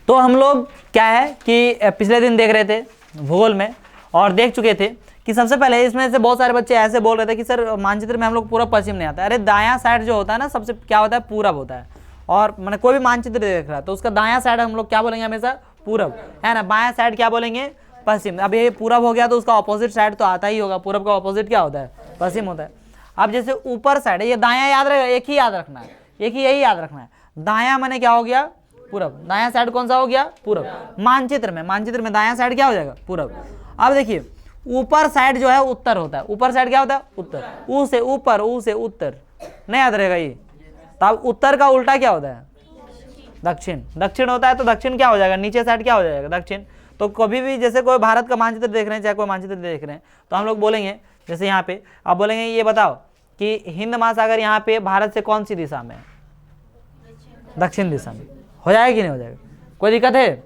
तो हम लोग क्या है कि पिछले दिन देख रहे थे भूगोल में और देख चुके थे कि सबसे पहले इसमें से बहुत सारे बच्चे ऐसे बोल रहे थे कि सर मानचित्र में हम लोग पूरा पश्चिम नहीं आता। अरे दायां साइड जो होता है ना सबसे क्या होता है, पूरब होता है। और मैंने कोई भी मानचित्र देख रहा है तो उसका दायां साइड हम लोग क्या बोलेंगे हमेशा, पूरब, है ना। बायां साइड क्या बोलेंगे, पश्चिम। अब ये पूरब हो गया तो उसका ऑपोजिट साइड तो आता ही होगा, पूरब का ऑपोजिट क्या होता है, पश्चिम होता है। अब जैसे ऊपर साइड है, ये दायां याद रहेगा, एक ही याद रखना है, एक ही यही याद रखना है। दायां माने क्या हो गया, पूरब। दायां साइड कौन सा हो गया, पूरब। मानचित्र में दायां साइड क्या हो जाएगा, पूरब। अब देखिए ऊपर साइड जो है उत्तर होता है। ऊपर साइड क्या होता है, उत्तर। ऊ से ऊपर, ऊ से उत्तर, नहीं याद रहेगा ये। तब उत्तर का उल्टा क्या होता है, दक्षिण। दक्षिण होता है तो दक्षिण क्या हो जाएगा, नीचे साइड क्या हो जाएगा, दक्षिण। तो कभी भी जैसे कोई भारत का मानचित्र देख रहे हैं चाहे कोई मानचित्र देख रहे हैं तो हम लोग बोलेंगे, जैसे यहाँ पे आप बोलेंगे ये बताओ कि हिंद महासागर यहाँ पे भारत से कौन सी दिशा में है, दक्षिण दिशा में। हो जाएगा कि नहीं हो जाएगा, कोई दिक्कत है,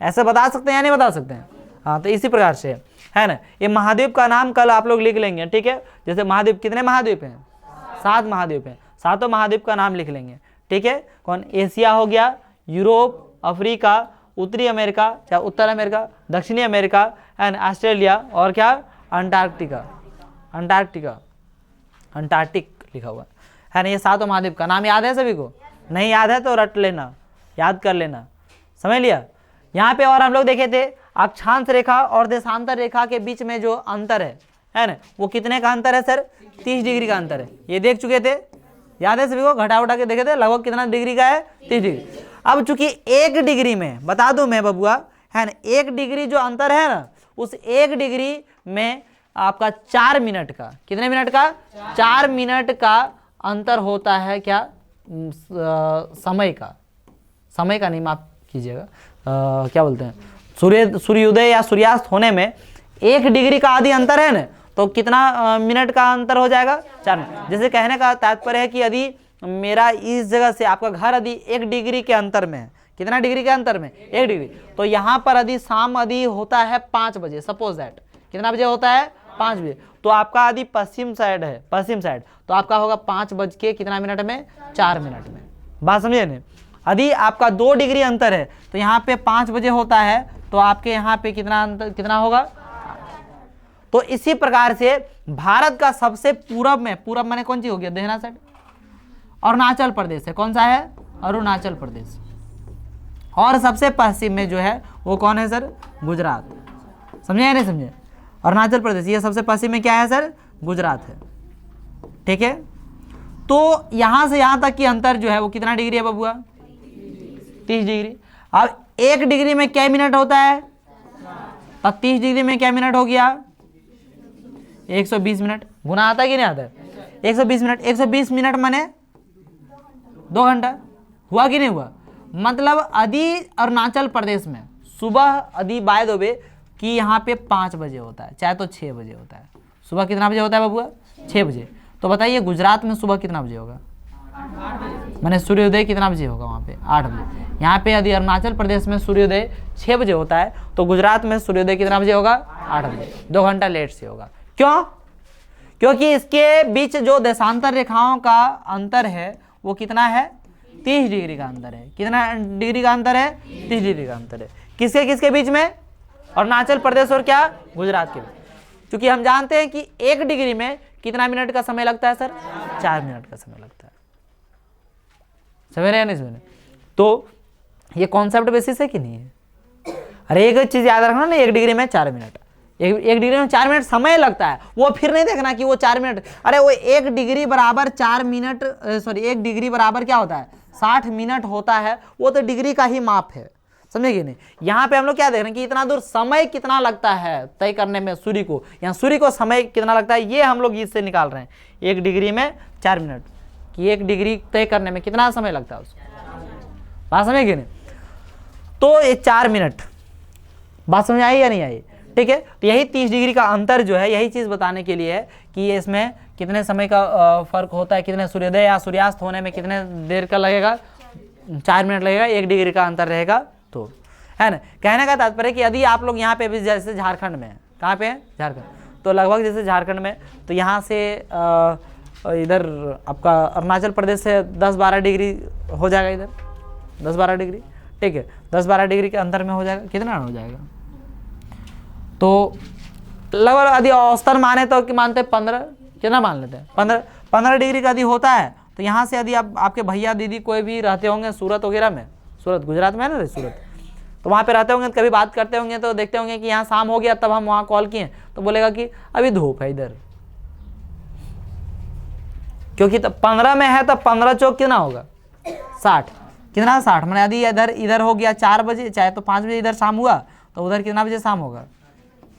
ऐसे बता सकते हैं या नहीं बता सकते हैं। हाँ, तो इसी प्रकार से है ना। ये महाद्वीप का नाम कल आप लोग लिख लेंगे, ठीक है। जैसे महाद्वीप, कितने महाद्वीप हैं, 7 महाद्वीप हैं। 7 महाद्वीप का नाम लिख लेंगे, ठीक है। कौन, एशिया हो गया, यूरोप, अफ्रीका, उत्तरी अमेरिका या उत्तर अमेरिका, दक्षिणी अमेरिका एंड ऑस्ट्रेलिया, और क्या, अंटार्कटिका। अंटार्कटिक लिखा हुआ है ना। ये 7 महाद्वीप का नाम याद है सभी को, नहीं याद है तो रट लेना, याद कर लेना, समझ लिया। यहाँ पे और हम लोग देखे थे अक्षांश रेखा और देशांतर रेखा के बीच में जो अंतर है ना, वो कितने का अंतर है सर, 30 डिग्री का अंतर है। ये देख चुके थे, याद है सभी को, घटा उठा के देखे थे, लगभग कितना डिग्री का है, 30 डिग्री। अब चूंकि 1 डिग्री में, बता दूं मैं बबुआ, है ना, 1 डिग्री जो अंतर है ना, उस 1 डिग्री में आपका 4 मिनट का, कितने मिनट का, 4 मिनट का अंतर होता है। क्या, समय का नहीं, माफ कीजिएगा, क्या बोलते हैं, सूर्योदय या सूर्यास्त होने में 1 डिग्री का आदि अंतर है ना, तो कितना मिनट का अंतर हो जाएगा, 4 मिनट। जैसे कहने का तात्पर्य है कि यदि मेरा इस जगह से आपका घर यदि 1 डिग्री के अंतर में है, कितना डिग्री के अंतर में, 1 डिग्री, तो यहाँ पर यदि शाम यदि होता है 5 बजे, सपोज दैट, कितना बजे होता है, 5 बजे, तो आपका यदि पश्चिम साइड है, पश्चिम साइड, तो आपका होगा 5 बज के कितना मिनट में, 4 मिनट में। बात समझे नहीं। यदि आपका 2 डिग्री अंतर है तो यहाँ पे 5 बजे होता है, तो आपके यहाँ पे कितना अंतर, कितना होगा। तो इसी प्रकार से भारत का सबसे पूरब में, पूरब माने कौन सी हो गया, देहना साइड, अरुणाचल प्रदेश है। कौन सा है, अरुणाचल प्रदेश। और सबसे पश्चिम में जो है वो कौन है सर, गुजरात। समझे या नहीं समझे, अरुणाचल प्रदेश ये सबसे पश्चिम में क्या है सर, गुजरात है, ठीक है। तो यहां से यहां तक की अंतर जो है वो कितना डिग्री है बबुआ, 30 डिग्री। अब 1 डिग्री में क्या मिनट होता है, तब 30 डिग्री में क्या मिनट हो गया, 120 मिनट। गुना आता है कि नहीं आता है, 120 मिनट। 120 मिनट माने 2 घंटा, हुआ कि नहीं हुआ। मतलब यदि अरुणाचल प्रदेश में सुबह यदि बाय द वे कि यहाँ पे 5 बजे होता है, चाहे तो 6 बजे होता है, सुबह कितना बजे होता है बबुआ, 6 बजे। तो बताइए गुजरात में सुबह कितना बजे होगा, मैंने सूर्योदय कितना बजे होगा वहाँ पे, 8 बजे। यहाँ पे यदि अरुणाचल प्रदेश में सूर्योदय 6 बजे होता है तो गुजरात में सूर्योदय कितना बजे होगा, 8 बजे, 2 घंटा लेट से होगा। क्यों, क्योंकि इसके बीच जो देशांतर रेखाओं का अंतर है वो कितना है, 30 डिग्री का अंतर है। कितना डिग्री का अंतर है, 30 डिग्री का अंतर है। किसके किसके बीच में, अरुणाचल प्रदेश और क्या, गुजरात के बीच। क्योंकि हम जानते हैं कि 1 डिग्री में कितना मिनट का समय लगता है सर, 4 मिनट का समय लगता है। समझ रहे हैं नहीं समझ रहे। तो ये कॉन्सेप्ट बेसिस है कि नहीं है। अरे एक चीज याद रखना ना, 1 डिग्री में 4 मिनट, 1 डिग्री में 4 मिनट समय लगता है। वो फिर नहीं देखना कि वो 4 मिनट, अरे वो 1 डिग्री बराबर 4 मिनट, सॉरी 1 डिग्री बराबर क्या होता है, 60 मिनट होता है। वो तो डिग्री का ही माप है, समझे कि नहीं। यहाँ पे हम लोग क्या देख रहे हैं कि इतना दूर समय कितना लगता है तय करने में सूर्य को, यहाँ सूर्य को समय कितना लगता है, ये हम लोग इससे निकाल रहे हैं। 1 डिग्री में 4 मिनट कि 1 डिग्री तय करने में कितना समय लगता है उसको, बात समझे कि नहीं। तो ये 4 मिनट, बात समझ आई या नहीं आई, ठीक है। तो यही 30 डिग्री का अंतर जो है, यही चीज बताने के लिए है कि ये इसमें कितने समय का फर्क होता है, कितने सूर्योदय या सूर्यास्त होने में कितने देर का लगेगा, 4 मिनट लगेगा, 1 डिग्री का अंतर रहेगा। तो है ना, कहने का तात्पर्य कि यदि आप लोग यहाँ पे भी जैसे झारखंड में, कहाँ पे है झारखंड, तो लगभग जैसे झारखंड में, तो यहाँ से इधर आपका अरुणाचल प्रदेश से 10-12 डिग्री हो जाएगा, इधर 10-12 डिग्री, ठीक है, 10-12 डिग्री के अंतर में हो जाएगा, कितना हो जाएगा, तो लगभग यदि औसतन माने तो कि मानते 15, कितना मान लेते हैं 15 डिग्री का यदि होता है तो यहाँ से यदि आपके भैया दीदी कोई भी रहते होंगे सूरत वगैरह में, सूरत गुजरात में है ना सूरत, तो वहाँ पे रहते होंगे, कभी बात करते होंगे तो देखते होंगे कि यहाँ शाम हो गया, तब हम वहाँ कॉल किए तो बोलेगा कि अभी धूप है इधर, क्योंकि तब 15 में है, तब 15 चौक कितना होगा 60, कितना 60, मैंने यदि इधर हो गया 4 बजे, चाहे तो 5 बजे इधर शाम हुआ तो उधर कितना बजे शाम होगा,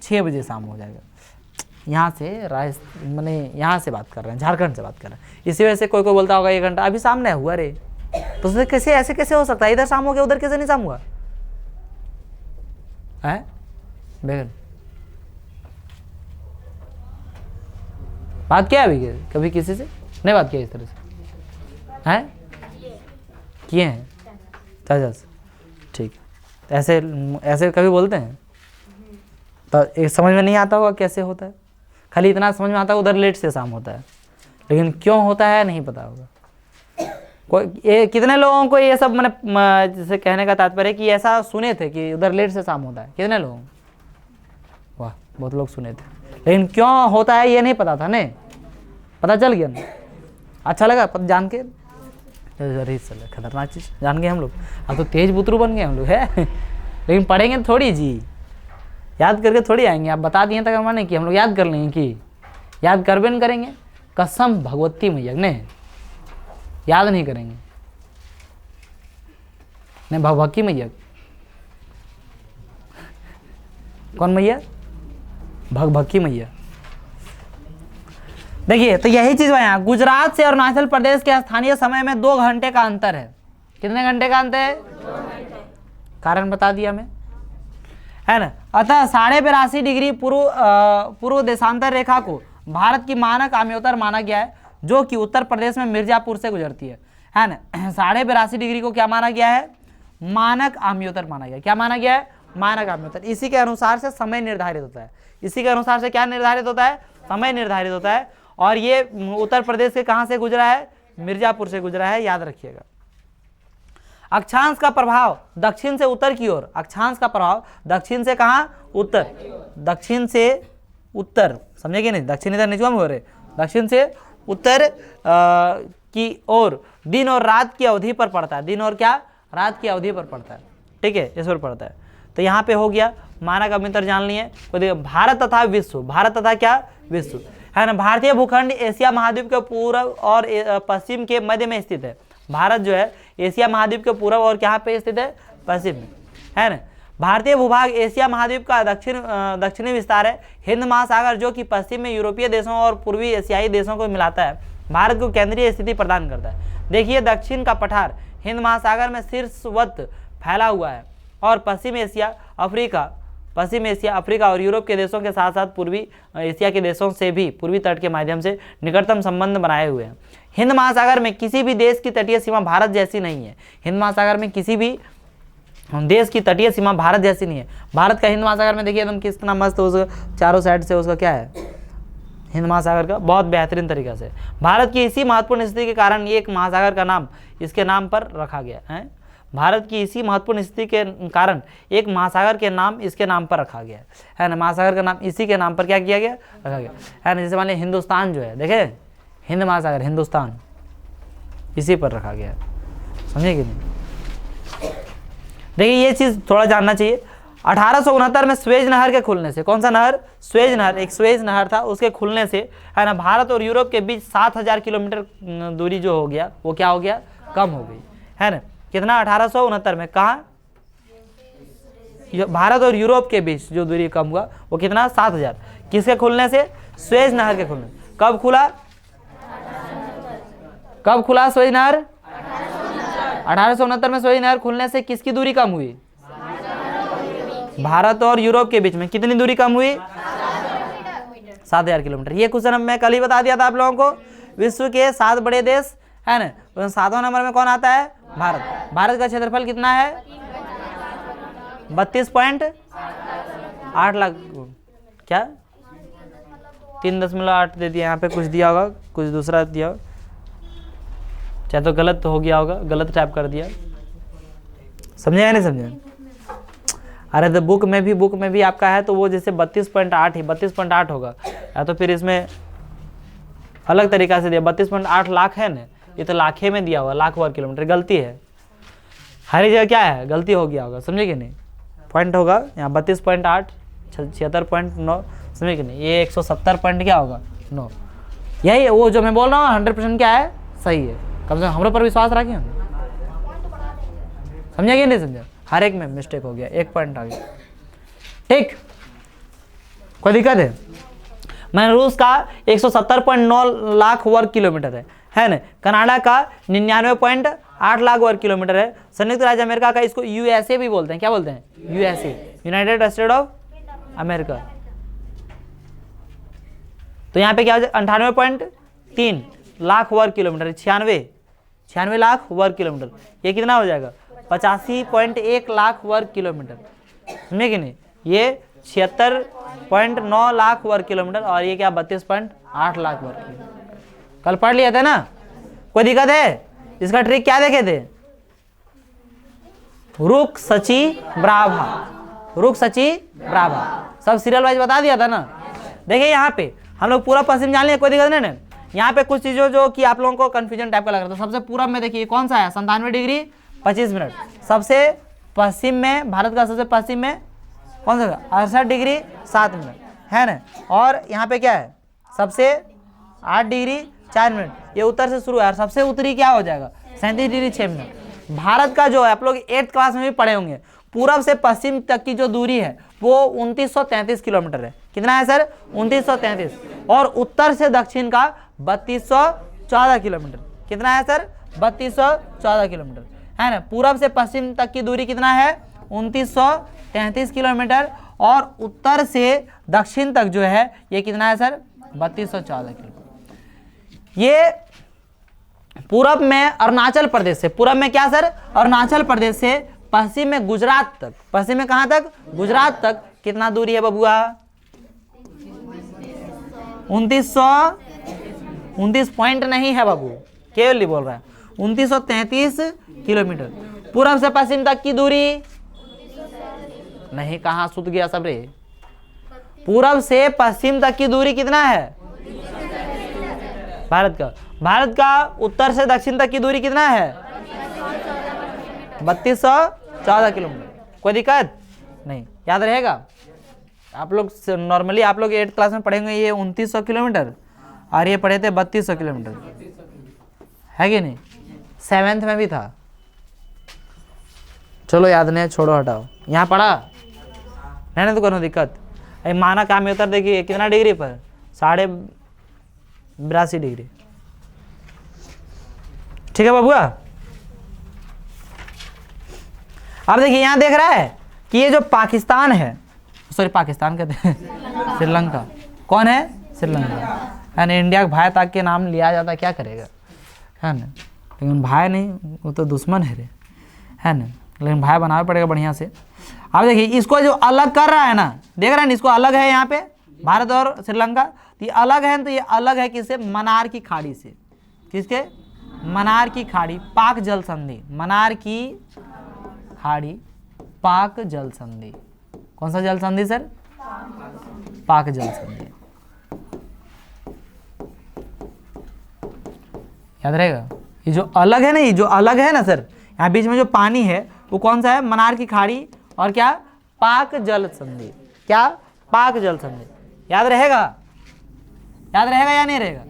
6 बजे शाम हो जाएगा। यहाँ से मैंने यहाँ से बात कर रहे हैं, झारखंड से बात कर रहे हैं, इसी वजह से कोई बोलता होगा 1 घंटा अभी शाम नहीं हुआ रे, तो उससे कैसे ऐसे कैसे हो सकता है, इधर शाम हो गया उधर कैसे नहीं शाम हुआ है बेगन, बात किया अभी कभी किसी से नहीं बात किया इस तरह से हैं, किए हैं चाचा से, ठीक, ऐसे ऐसे कभी बोलते हैं तो एक समझ में नहीं आता होगा कैसे होता है, खाली इतना समझ में आता है उधर लेट से शाम होता है, लेकिन क्यों होता है नहीं पता होगा। कोई कितने लोगों को ये सब मैंने जैसे कहने का तात्पर्य कि ऐसा सुने थे कि उधर लेट से शाम होता है, कितने लोगों, वाह बहुत लोग सुने थे, लेकिन क्यों होता है ये नहीं पता था, नहीं पता चल गया ना, अच्छा लगा जान के, अरे खतरनाक चीज़ जान गए हम लोग, अब तो तेज बुतरू बन गए हम लोग है लेकिन पढ़ेंगे थोड़ी जी, याद करके थोड़ी आएंगे, आप बता दिए तक माने कि हम लोग याद कर लेंगे, कि याद करबे नहीं करेंगे, कसम भगवती मैया ने याद नहीं करेंगे, नहीं भगवती मैया, कौन मैया, भगभक्की मैया। देखिए तो यही चीज है, यहाँ गुजरात से अरुणाचल प्रदेश के स्थानीय समय में 2 घंटे का अंतर है, कितने घंटे का अंतर है, कारण बता दिया मैं, है ना। अतः 82.5 डिग्री पूर्व देशांतर रेखा को भारत की मानक आम्योत्तर माना गया है, जो कि उत्तर प्रदेश में मिर्जापुर से गुजरती है ना। 82.5 डिग्री को क्या माना गया है, मानक आम्योत्तर माना गया, क्या माना गया है, मानक आम्योत्तर। इसी के अनुसार से समय निर्धारित होता है, इसी के अनुसार से क्या निर्धारित होता है, समय निर्धारित होता है। और ये उत्तर प्रदेश के कहां से गुजरा है, मिर्जापुर से गुजरा है, याद रखिएगा। अक्षांश का प्रभाव दक्षिण से उत्तर की ओर, अक्षांश का प्रभाव दक्षिण से कहां, उत्तर, दक्षिण से उत्तर, समझेंगे नहीं, दक्षिण इधर निचुआ में हो रहे, दक्षिण से उत्तर की ओर दिन और रात की अवधि पर पड़ता है, दिन और क्या, रात की अवधि पर पड़ता है, ठीक है, इस पर पड़ता है। तो यहाँ पे हो गया मानक आम्योत्तर जान लिए। तो देखिए भारत तथा विश्व, भारत तथा क्या, विश्व, है ना। भारतीय भूखंड एशिया महाद्वीप के पूर्व और पश्चिम के मध्य में स्थित है। भारत जो है एशिया महाद्वीप के पूर्व और क्या पे स्थित है, पश्चिम में, है ना। भारतीय भूभाग एशिया महाद्वीप का दक्षिणी विस्तार है। हिंद महासागर जो कि पश्चिम में यूरोपीय देशों और पूर्वी एशियाई देशों को मिलाता है, भारत को केंद्रीय स्थिति प्रदान करता है। देखिए दक्षिण का पठार हिंद महासागर में शीर्षवत फैला हुआ है और पश्चिम एशिया, अफ्रीका और यूरोप के देशों के साथ साथ पूर्वी एशिया के देशों से भी पूर्वी तट के माध्यम से निकटतम संबंध बनाए हुए हैं। हिंद महासागर में किसी भी देश की तटीय सीमा भारत जैसी नहीं है। हिंद महासागर में किसी भी देश की तटीय सीमा भारत जैसी नहीं है। भारत का हिंद महासागर में देखिए एकदम कितना मस्त, उसका चारों साइड से उसका क्या है, हिंद महासागर का बहुत बेहतरीन तरीका से। भारत की इसी महत्वपूर्ण स्थिति के कारण एक महासागर का नाम इसके नाम पर रखा गया है। भारत की इसी महत्वपूर्ण स्थिति के कारण एक महासागर के नाम इसके नाम पर रखा गया है ना। महासागर का नाम इसी के नाम पर क्या किया गया, रखा गया है ना। जैसे मान लीजिए हिंदुस्तान जो है, देखे हिंद महासागर, हिंदुस्तान इसी पर रखा गया, समझे कि नहीं। देखिए ये चीज़ थोड़ा जानना चाहिए। 1869 में स्वेज नहर के खुलने से, कौन सा नहर, स्वेज नहर, एक स्वेज नहर था, उसके खुलने से है ना भारत और यूरोप के बीच 7000 किलोमीटर दूरी जो हो गया वो क्या हो गया, कम हो गई, है ना। कितना, 1869 में, कहाँ, भारत और यूरोप के बीच जो दूरी कम हुआ वो कितना, 7000, किसके खुलने से, स्वेज नहर के खुलने। कब खुला, कब खुला स्वेज नहर, 1869 में स्वेज नहर खुलने से किसकी दूरी कम हुई, भारत और यूरोप के बीच में कितनी दूरी कम हुई, 7000 किलोमीटर। ये क्वेश्चन मैं कल ही बता दिया था आप लोगों को। विश्व के 7 बड़े देश है ना, 7वां नंबर में कौन आता है, भारत। भारत का क्षेत्रफल कितना है, 32.8 लाख, क्या 3.8 दे दिया, यहाँ पे कुछ दिया होगा, कुछ दूसरा दिया होगा, चाहे तो गलत हो गया होगा, गलत टाइप कर दिया, समझे या नहीं समझे? अरे तो बुक में भी आपका है तो वो जैसे 32.8 ही 32.8 होगा, या तो फिर इसमें अलग तरीका से दिया 32.8 लाख है ना, ये तो लाखे में दिया हुआ, लाख वर्ग किलोमीटर, गलती है हर जगह, क्या है गलती हो गया होगा, समझे कि नहीं? पॉइंट होगा यहाँ 32.8 76.9, समझे कि नहीं? ये 170 पॉइंट क्या होगा 9, यही वो जो मैं बोल रहा हूँ 100% क्या है, सही है। कम से कम हमारे पर विश्वास रखिए, समझा कि नहीं समझा? हर एक में मिस्टेक हो गया, 1 पॉइंट आ गया, ठीक, कोई दिक्कत है? रूस का 170.9 लाख वर्ग किलोमीटर है ना, कनाडा का 99.8 लाख वर्ग किलोमीटर है, संयुक्त राज्य अमेरिका का, इसको यूएसए भी बोलते हैं, क्या बोलते हैं? USA, United state of America. तो यहाँ पे क्या हो जाए 98.3 लाख वर्ग किलोमीटर, 96 लाख वर्ग किलोमीटर, ये कितना हो जाएगा 85.1 लाख वर्ग किलोमीटर, समझे कि नहीं? ये 76.9 लाख वर्ग किलोमीटर, और ये क्या 32.8 लाख वर्ग किलोमीटर, कल पढ़ लिया था ना? कोई दिक्कत है? इसका ट्रिक क्या देखे थे? रुक सची ब्राभा, रुक सची ब्राभा, सब सीरियल वाइज बता दिया था ना। देखिए यहाँ पे हम लोग पूरा पश्चिम जान लिया, कोई दिक्कत नहीं ना। यहाँ पे कुछ चीजों जो कि आप लोगों को कंफ्यूजन टाइप का लग रहा था, सबसे पूरब में देखिए कौन सा है 97 डिग्री 25 मिनट, सबसे पश्चिम में, भारत का सबसे पश्चिम में कौन सा 68 डिग्री 7 मिनट है ना, और यहाँ पे क्या है सबसे 8 डिग्री 4 मिनट, ये उत्तर से शुरू है, और सबसे उत्तरी क्या हो जाएगा 37 डिग्री 6 मिनट। भारत का जो है आप लोग 8th क्लास में भी पढ़े होंगे, पूरब से पश्चिम तक की जो दूरी है वो 2933 किलोमीटर है। कितना है सर 2933, और उत्तर से दक्षिण का 3214 किलोमीटर। कितना है सर 3214 किलोमीटर है ना। पूरब से पश्चिम तक की दूरी कितना है 2933 किलोमीटर, और उत्तर से दक्षिण तक जो है ये कितना है सर 3214 किलोमीटर। ये पूरब में अरुणाचल प्रदेश से, पूरब में क्या सर अरुणाचल प्रदेश से पश्चिम में गुजरात तक, पश्चिम में कहां तक गुजरात तक कितना दूरी है बबुआ 29 पॉइंट नहीं है बाबू, केवल बोल रहा है 2933 किलोमीटर। पूरब से पश्चिम तक की दूरी नहीं, कहां सुत गया सब रे। पूरब से पश्चिम तक की दूरी कितना है भारत का उत्तर से दक्षिण तक की दूरी कितना है 3214 किलोमीटर। कोई दिक्कत नहीं, याद रहेगा। आप लोग नॉर्मली आप लोग 8th क्लास में पढ़ेंगे ये 2900 किलोमीटर, और ये पढ़े थे 3200 किलोमीटर, है कि नहीं? 7th में भी था। चलो याद नहीं, छोड़ो हटाओ। यहाँ पढ़ा नहीं तो कोनो दिक्कत। माना काम में उतर देखिए कितना डिग्री पर 82.5 डिग्री। ठीक है बबुआ। अब देखिए यहाँ देख रहा है कि ये जो पाकिस्तान है, सॉरी पाकिस्तान कहते हैं श्रीलंका, कौन है श्रीलंका है ना। इंडिया के भाई तक के नाम लिया जाता, क्या करेगा है ना, लेकिन भाई नहीं वो तो दुश्मन है रे, है ना, लेकिन भाई बनाना पड़ेगा बढ़िया से। अब देखिए इसको जो अलग कर रहा है ना, देख रहे हैं इसको अलग है यहाँ पे भारत और श्रीलंका, तो ये अलग है, तो ये अलग है किससे मन्नार की खाड़ी से। किसके मन्नार की खाड़ी, पाक जल संधि, मन्नार की खाड़ी पाक जल संधि। कौन सा जल संधि सर पाक जल संधि, याद रहेगा। ये जो अलग है ना, ये जो अलग है ना सर, यहाँ बीच में जो पानी है वो कौन सा है मन्नार की खाड़ी, और क्या पाक जल संधि, क्या पाक जल संधि। याद रहेगा, याद रहेगा या नहीं रहेगा।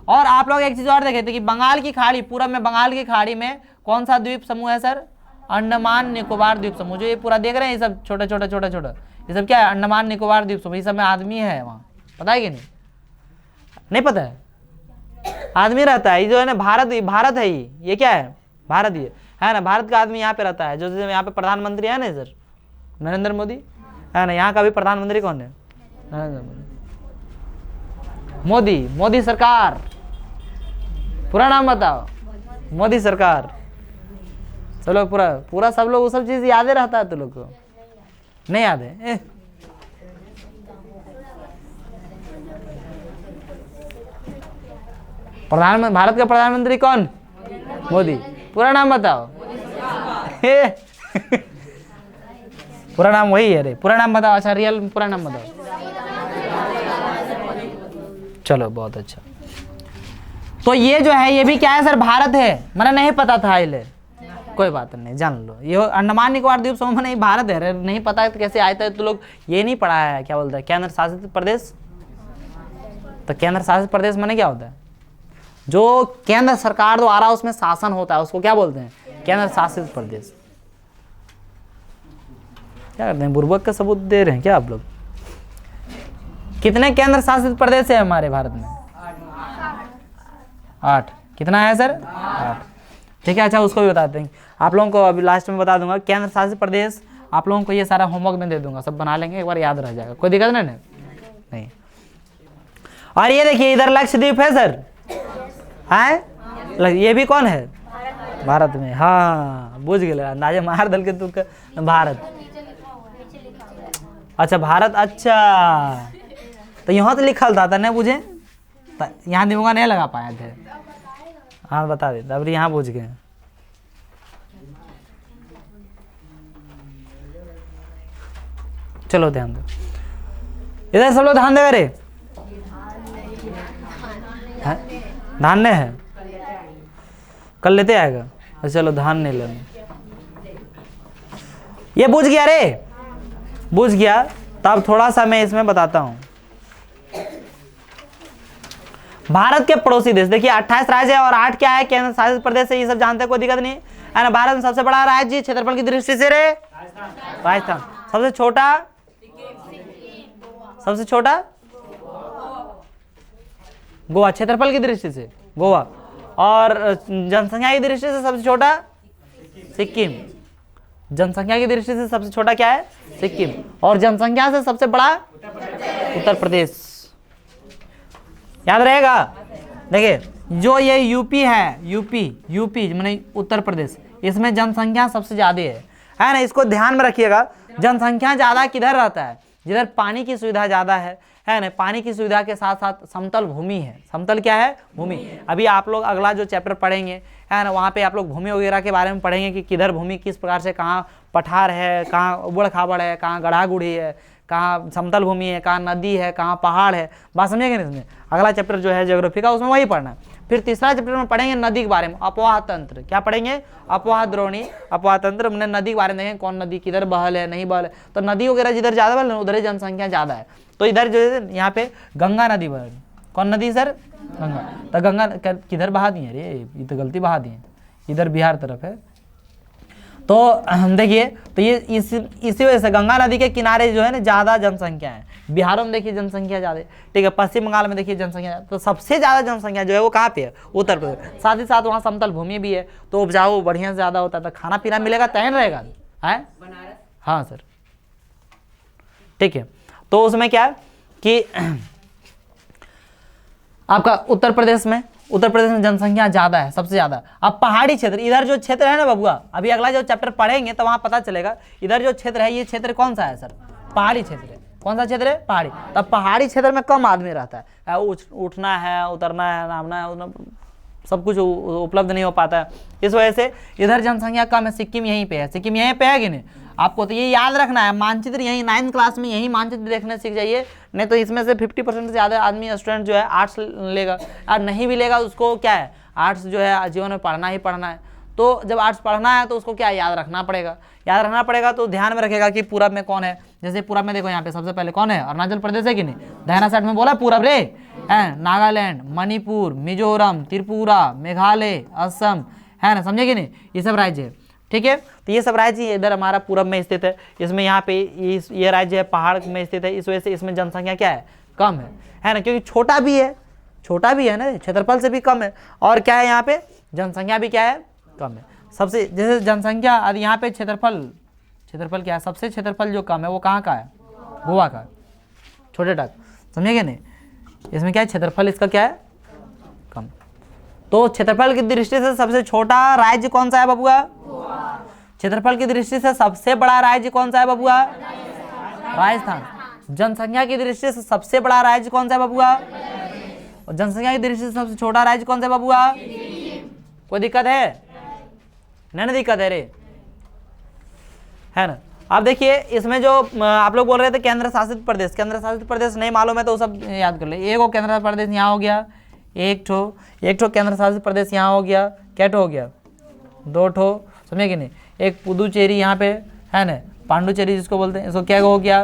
और आप लोग एक चीज और देखे थे कि बंगाल की खाड़ी, पूरब में बंगाल की खाड़ी में कौन सा द्वीप समूह है सर अंडमान निकोबार द्वीप समूह। जो ये पूरा देख रहे हैं ये सब छोटे छोटे छोटे छोटे, ये सब क्या है अंडमान निकोबार द्वीप समूह। ये सब में आदमी है वहाँ, पता है कि नहीं, नहीं पता है, आदमी रहता है। ये जो है ना भारत है, ये क्या है भारत, ये है ना, भारत का आदमी यहाँ पे रहता है। जो यहाँ पे प्रधानमंत्री है ना सर नरेंद्र मोदी, है ना, यहाँ का भी प्रधानमंत्री कौन है नरेंद्र मोदी। मोदी सरकार, पूरा नाम बताओ मोदी सरकार। सब लोग पूरा सब लोग वो सब चीज याद रहता है, तो लोग को नहीं याद है। प्रधानमंत्री, भारत का प्रधानमंत्री कौन मोदी, पूरा नाम बताओ। पूरा नाम वही है रे, पूरा नाम बताओ। अच्छा रियल पूरा नाम बताओ। चलो बहुत अच्छा। तो ये जो है ये भी क्या है सर, भारत है। मैंने नहीं पता था इले, कोई बात नहीं, जान लो। ये अंडमान निकोबार द्वीप समूह नहीं, भारत है। नहीं पता है तो कैसे आए थे? तो लोग ये नहीं पढ़ा है, क्या बोलते हैं, केंद्र शासित प्रदेश। तो केंद्र शासित प्रदेश माने क्या होता है? जो केंद्र सरकार द्वारा उसमें शासन होता है उसको क्या बोलते हैं? केंद्र शासित प्रदेश। क्या करते हैं, बुर्बक का सबूत दे रहे हैं क्या आप लोग? कितने केंद्र शासित प्रदेश है हमारे भारत में? 8। कितना है सर? 8। ठीक है, अच्छा उसको भी बताते हैं आप लोगों को। अभी लास्ट में बता दूंगा केंद्र शासित प्रदेश। आप लोगों को ये सारा होमवर्क में दे दूंगा, सब बना लेंगे, एक बार याद रह जाएगा, कोई दिक्कत नहीं। और ये देखिए इधर लक्षद्वीप है सर, है ये भी कौन है? भारत में। हाँ बुझ गए, अंदाजा मार दल के तू भारत। अच्छा भारत, अच्छा तो यहाँ तो लिखल था नहीं बुझे, यहाँ दिमाग नहीं लगा पाए थे। हाँ बता देते, अब यहाँ बुझ गए। चलो ध्यान दो, इधर सब लोग ध्यान दे रे। धान्य है, कल लेते आएगा। अच्छा चलो धान नहीं लेना, ये बुझ गया रे, बुझ गया। तब थोड़ा सा मैं इसमें बताता हूं। भारत के पड़ोसी देश देखिए 28 राज्य है और 8 क्या है? केंद्र शासित प्रदेश है। ये सब जानते हैं, कोई दिक्कत नहीं है ना। भारत में सबसे बड़ा राज्य क्षेत्रफल की दृष्टि से रे राजस्थान। सबसे छोटा, सबसे छोटा गोवा, क्षेत्रफल की दृष्टि से गोवा। और जनसंख्या की दृष्टि से सबसे छोटा सिक्किम। जनसंख्या की दृष्टि से सबसे छोटा क्या है? सिक्किम। और जनसंख्या से सबसे बड़ा उत्तर प्रदेश। याद रहेगा। देखिए जो ये यूपी है, यूपी माने उत्तर प्रदेश, इसमें जनसंख्या सबसे ज्यादा है ना। इसको ध्यान में रखिएगा। जनसंख्या ज्यादा किधर रहता है? जिधर पानी की सुविधा ज्यादा है ना। पानी की सुविधा के साथ साथ समतल भूमि है। समतल क्या है? भूमि। अभी आप लोग अगला जो चैप्टर पढ़ेंगे है ना, वहाँ पे आप लोग भूमि वगैरह के बारे में पढ़ेंगे कि किधर भूमि किस प्रकार से, कहाँ पठार है, कहाँ उबड़ खाबड़ है, कहाँ गढ़ा गुढ़ी है, कहाँ समतल भूमि है, कहाँ नदी है, कहाँ पहाड़ है। बात समझेंगे इसमें? अगला चैप्टर जो है ज्योग्राफी का, उसमें वही पढ़ना है। फिर तीसरा चैप्टर में पढ़ेंगे नदी के बारे में, अपवाह तंत्र। क्या पढ़ेंगे? अपवाह द्रोणी, अपवाह तंत्र। हमने नदी के बारे में देखेंगे, कौन नदी किधर बहल है, नहीं बहल है। तो नदी वगैरह जिधर ज्यादा बहल है उधर ही जनसंख्या ज्यादा है। तो इधर जो है यहाँ पे गंगा नदी बह रही। कौन नदी सर? गंगा। तो गंगा किधर बहा दी है रे? ये तो गलती बहा दी है, इधर बिहार तरफ है। तो देखिए, तो ये इसी वजह से गंगा नदी के किनारे जो है ना ज्यादा जनसंख्या है। बिहार में देखिए जनसंख्या ज्यादा, ठीक है। पश्चिम बंगाल में देखिए जनसंख्या, तो सबसे ज्यादा जनसंख्या जो है वो कहाँ पे है? उत्तर प्रदेश। साथ ही साथ वहाँ समतल भूमि भी है, तो उपजाऊ बढ़िया से ज्यादा होता है, तो खाना पीना मिलेगा, तैन रहेगा है। हाँ सर, ठीक है। तो उसमें क्या है कि आपका उत्तर प्रदेश में जनसंख्या ज्यादा है, सबसे ज्यादा। अब पहाड़ी क्षेत्र, इधर जो क्षेत्र है ना बबुआ, अभी अगला जो चैप्टर पढ़ेंगे तो वहां पता चलेगा। इधर जो क्षेत्र है, ये क्षेत्र कौन सा है सर? पहाड़ी क्षेत्र है। कौन सा क्षेत्र है? पहाड़ी। तब पहाड़ी क्षेत्र में कम आदमी रहता है, उठना है, उतरना है, नामना है, सब कुछ उपलब्ध नहीं हो पाता है। इस वजह से इधर जनसंख्या कम है। सिक्किम यहीं पे है, सिक्किम यहीं पे है कि नहीं? आपको तो ये याद रखना है, मानचित्र यही 9th क्लास में यही मानचित्र देखने सीख जाइए। नहीं तो इसमें से 50% से ज़्यादा आदमी स्टूडेंट जो है आर्ट्स लेगा, और नहीं भी लेगा उसको क्या है, आर्ट्स जो है जीवन में पढ़ना ही पढ़ना है। तो जब आर्ट्स पढ़ना है तो उसको क्या याद रखना पड़ेगा। तो ध्यान में रखेगा कि पूरब में कौन है। जैसे पूरब में देखो यहाँ पे सबसे पहले कौन है? अरुणाचल प्रदेश है कि नहीं? दाहिना साइड में बोला पूरब रे है, नागालैंड, मणिपुर, मिजोरम, त्रिपुरा, मेघालय, असम, है ना, समझे कि नहीं? ये सब राज्य है, ठीक है। तो ये सब राज्य इधर हमारा पूरब में स्थित है। इसमें यहाँ पे ये राज्य है पहाड़ में स्थित है। इस वजह से इसमें जनसंख्या क्या है? कम है ना, क्योंकि छोटा भी है ना, क्षेत्रफल से भी कम है। और क्या है यहाँ पे? जनसंख्या भी क्या है? कम है। सबसे जैसे जनसंख्या, यहाँ पे क्षेत्रफल क्या है? सबसे क्षेत्रफल जो कम है वो कहाँ का है? गोवा का, छोटे टाक, समझेंगे नहीं? इसमें क्या है? क्षेत्रफल इसका क्या है? कम। तो क्षेत्रफल की दृष्टि से सबसे छोटा राज्य कौन सा है बबुआ? क्षेत्रफल की दृष्टि से सबसे बड़ा राज्य कौन सा है बबुआ? राजस्थान। जनसंख्या की दृष्टि से सबसे बड़ा राज्य कौन सा है बबुआ? और जनसंख्या की दृष्टि से सबसे छोटा राज्य कौन सा है बबुआ? कोई दिक्कत है? नहीं दिक्कत है रे। है ना। अब देखिए इसमें जो आप लोग बोल रहे थे केंद्र शासित प्रदेश, केंद्र शासित प्रदेश नहीं मालूम है तो सब याद कर ले। एक वो केंद्र शासित प्रदेश यहाँ हो गया, एक ठो केंद्र शासित प्रदेश यहाँ हो गया, क्या ठो हो गया, 2 ठो, समझे कि नहीं। एक पुदुचेरी यहाँ पे है ना, पांडुचेरी जिसको बोलते हैं, इसको क्या हो गया,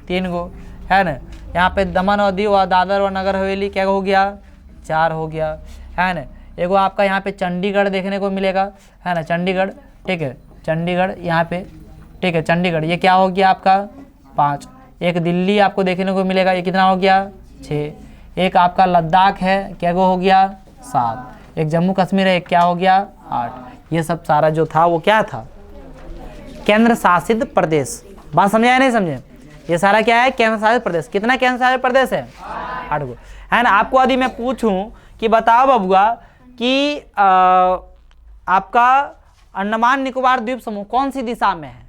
3 गो है ना। यहाँ पे दमन और दीव और दादर और नगर हवेली क्या हो गया, 4 हो गया है ना। एगो आपका यहाँ पे चंडीगढ़ देखने को मिलेगा है ना, चंडीगढ़, ठीक है, चंडीगढ़ यहाँ पे, ठीक है, चंडीगढ़ ये क्या हो गया आपका 5। एक दिल्ली आपको देखने को मिलेगा, ये कितना हो गया 6। एक आपका लद्दाख है, क्या हो गया 7। एक जम्मू कश्मीर है, एक क्या हो गया 8। ये सब सारा जो था वो क्या था, केंद्र शासित प्रदेश। बात समझे या नहीं समझे, ये सारा क्या है, केंद्र शासित प्रदेश। कितना केंद्र शासित प्रदेश है, 8 गो है ना। आपको यदि मैं पूछूं कि बताओ बबुआ कि आपका अंडमान निकोबार द्वीप समूह कौन सी दिशा में है,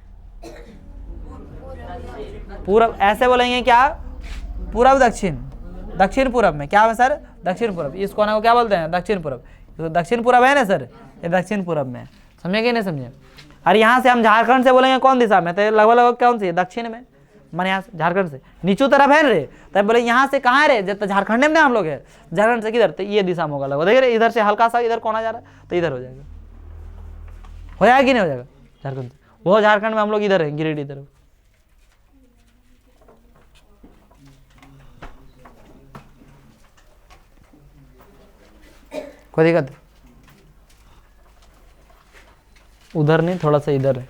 पूरब, ऐसे बोलेंगे क्या, पूरब दक्षिण, दक्षिण पूरब में, क्या है सर, दक्षिण पूरब। इस कोने को क्या बोलते हैं, दक्षिण पूरब। तो दक्षिण पूरब है ना सर, ये दक्षिण पूरब में, समझे कि नहीं समझे। और यहाँ से हम झारखंड से बोलेंगे कौन दिशा में, तो लगभग लगभग कौन सी है, दक्षिण में, मैंने यहाँ से झारखंड से नीचू तरफ है रे, तब बोले यहाँ से कहाँ है रे, जब झारखंड में हम लोग है, झारखंड से किधर, तो ये दिशा में होगा लगभग। देख रहे इधर से हल्का सा इधर कोना जा रहा है तो इधर हो जाएगा, हो जाएगा कि नहीं हो जाएगा, झारखंड से वो झारखंड में हम लोग इधर है, गिरिडीह इधर। कोई दिक्कत, उधर नहीं, थोड़ा सा इधर है।